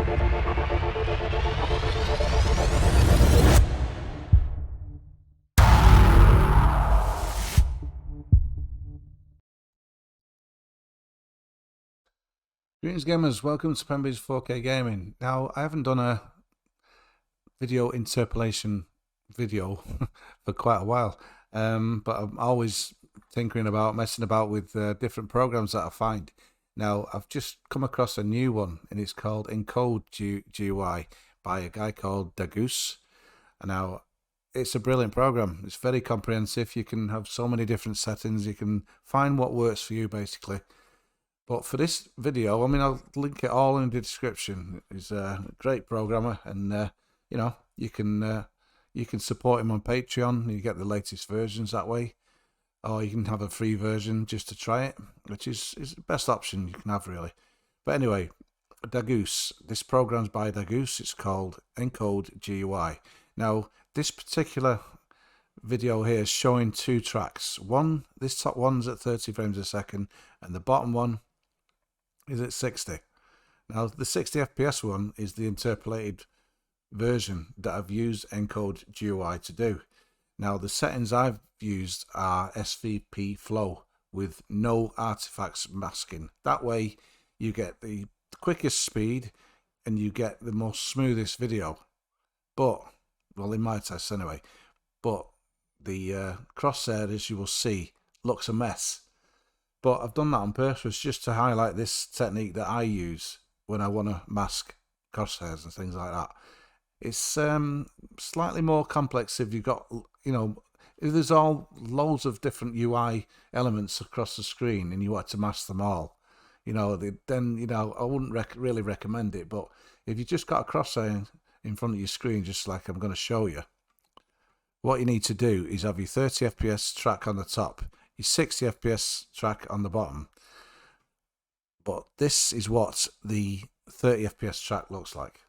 Greetings gamers, welcome to PEMBY'S 4K Gaming. Now, I haven't done a video interpolation video for quite a while, but I'm always tinkering about, messing about with different programs that I find. Now, I've just come across a new one, and it's called Encode GUI by a guy called DaGoose. Now, it's a brilliant program. It's very comprehensive. You can have so many different settings. You can find what works for you, basically. But for this video, I mean, I'll link it all in the description. He's a great programmer, and you know, you can support him on Patreon. You get the latest versions that way, or you can have a free version just to try it, which is the best option you can have, really. But anyway, DaGoose. This program's by DaGoose. It's called Encode GUI. Now, this particular video here is showing two tracks. This top one's at 30 frames a second, and the bottom one is at 60. Now, the 60 FPS one is the interpolated version that I've used Encode GUI to do. Now, the settings I've used are SVP flow with no artifacts masking. That way, you get the quickest speed and you get the most smoothest video. But, well, in my test anyway, but the crosshair, as you will see, looks a mess. But I've done that on purpose just to highlight this technique that I use when I want to mask crosshairs and things like that. It's slightly more complex if you've got, you know, if there's all loads of different UI elements across the screen and you want to mask them all, you know, then, you know, I wouldn't really recommend it. But if you just got a crosshair in front of your screen, just like I'm going to show you, what you need to do is have your 30 FPS track on the top, your 60 FPS track on the bottom. But this is what the 30 FPS track looks like.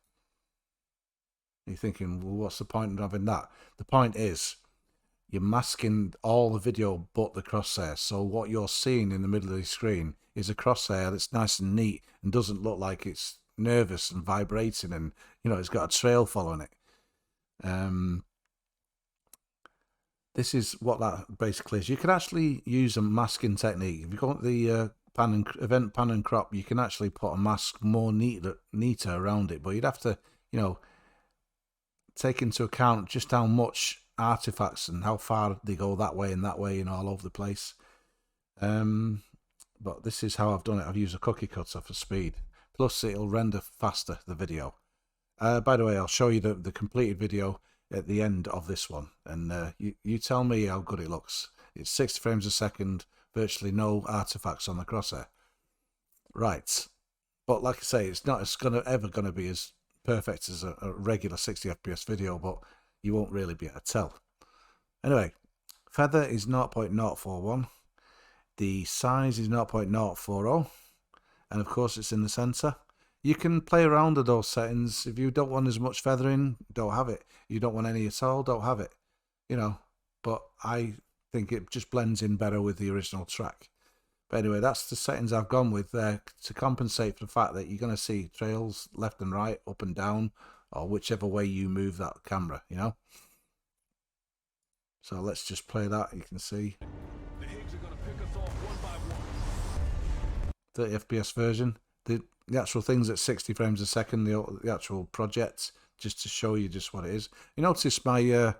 You're thinking, well, what's the point of having that? The point is, you're masking all the video but the crosshair. So what you're seeing in the middle of the screen is a crosshair that's nice and neat and doesn't look like it's nervous and vibrating and, you know, it's got a trail following it. This is what that basically is. You can actually use a masking technique. If you've got the event pan and crop, you can actually put a mask more neater around it. But you'd have to, you know, take into account just how much artifacts and how far they go that way and all over the place. But this is how I've done it. I've used a cookie cutter for speed. Plus, it'll render faster, the video. By the way, I'll show you the completed video at the end of this one, and you tell me how good it looks. It's 60 frames a second, virtually no artifacts on the crosshair. Right, but like I say, it's not ever going to be as perfect as a regular 60 FPS video, but you won't really be able to tell. Anyway, feather is 0.041, the size is 0.040, and of course it's in the center. You can play around with those settings. If you don't want as much feathering, don't have it. You don't want any at all, don't have it. You know, but I think it just blends in better with the original track. But anyway, that's the settings I've gone with there to compensate for the fact that you're going to see trails left and right, up and down, or whichever way you move that camera, you know. So let's just play that. You can see The Higgs are going to pick us off one by one. 30 FPS version. The actual thing's at 60 frames a second, the actual project, just to show you just what it is. You notice my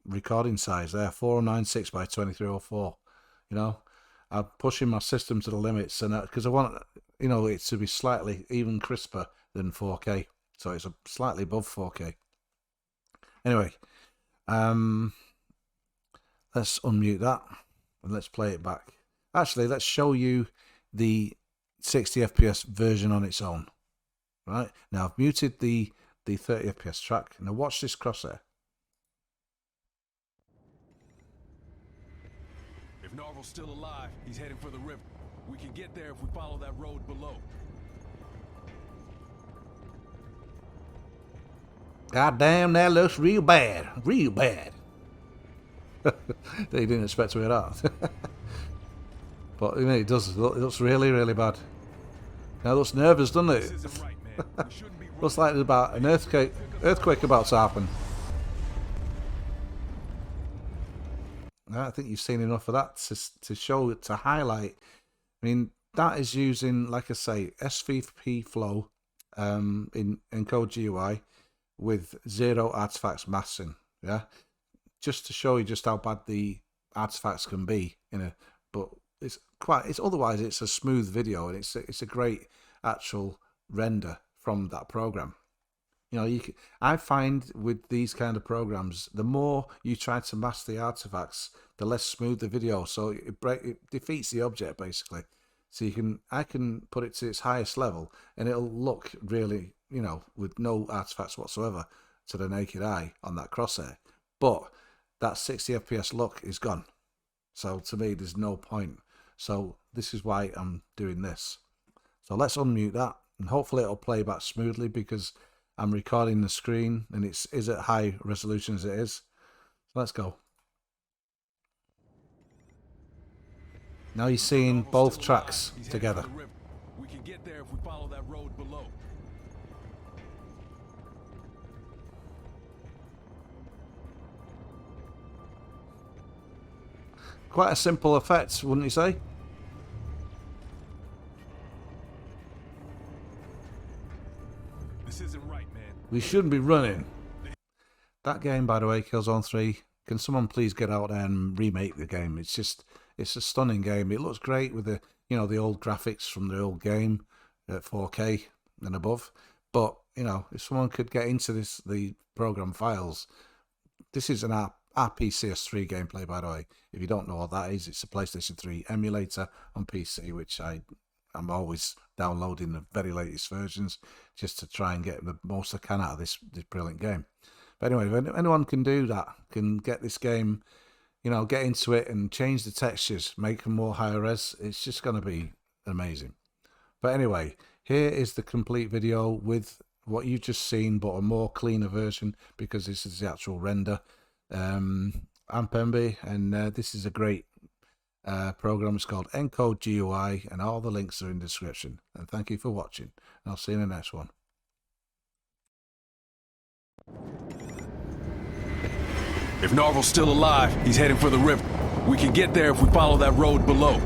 recording size there, 4096 by 2304. You know, I'm pushing my system to the limits, and because I want, you know, it to be slightly even crisper than 4K, so it's slightly above 4K. Anyway, let's unmute that and let's play it back. Actually, let's show you the 60 FPS version on its own. Right, now I've muted the 30 FPS track. Now watch this crosshair. If Narvel's still alive, he's heading for the river. We can get there if we follow that road below. God damn, that looks real bad. Real bad. They didn't expect to hear that. But you know, it does. It looks really, really bad. Now it looks nervous, doesn't it? This isn't right, man. We shouldn't be Looks like there's about an earthquake about to happen. I think you've seen enough of that to show, to highlight. I mean, that is using, like I say, SVP flow in Encode GUI with 0 artifacts masking. Yeah, just to show you just how bad the artifacts can be but otherwise it's a smooth video, and it's a great actual render from that program. You know, I find with these kind of programs, the more you try to mask the artifacts, the less smooth the video. So it defeats the object basically. So I can put it to its highest level, and it'll look really, you know, with no artifacts whatsoever to the naked eye on that crosshair. But that 60 FPS look is gone. So to me, there's no point. So this is why I'm doing this. So let's unmute that, and hopefully it'll play back smoothly because I'm recording the screen and it is at high resolution as it is. So let's go. Now you're seeing both tracks together. We can get there if we follow that road below. Quite a simple effect, wouldn't you say? This isn't right, man. We shouldn't be running. That game, by the way, Killzone 3. Can someone please get out there and remake the game? It's a stunning game. It looks great with the, you know, the old graphics from the old game at 4K and above. But, you know, if someone could get into the program files, this is an RPCS3 gameplay, by the way. If you don't know what that is, it's a PlayStation 3 emulator on PC, which I'm always downloading the very latest versions just to try and get the most I can out of this brilliant game. But anyway, if anyone can do that, can get this game, you know, get into it and change the textures, make them more higher res, it's just going to be amazing. But anyway, here is the complete video with what you've just seen, but a more cleaner version because this is the actual render. I'm PEMBY, and this is a great program. It's called Encode GUI, and all the links are in the description. And thank you for watching, and I'll see you in the next one. If Narvel's still alive, he's heading for the river. We can get there if we follow that road below.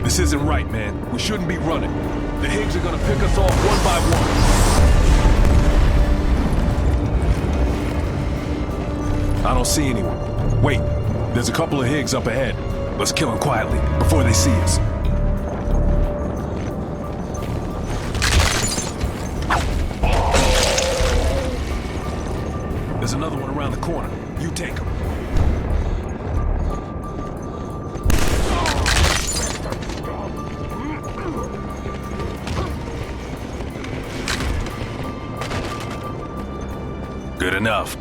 This isn't right, man. We shouldn't be running. The Higgs are gonna pick us off one by one. I don't see anyone. Wait, there's a couple of Higgs up ahead. Let's kill them quietly before they see us. There's another one around the corner. You take him. Good enough.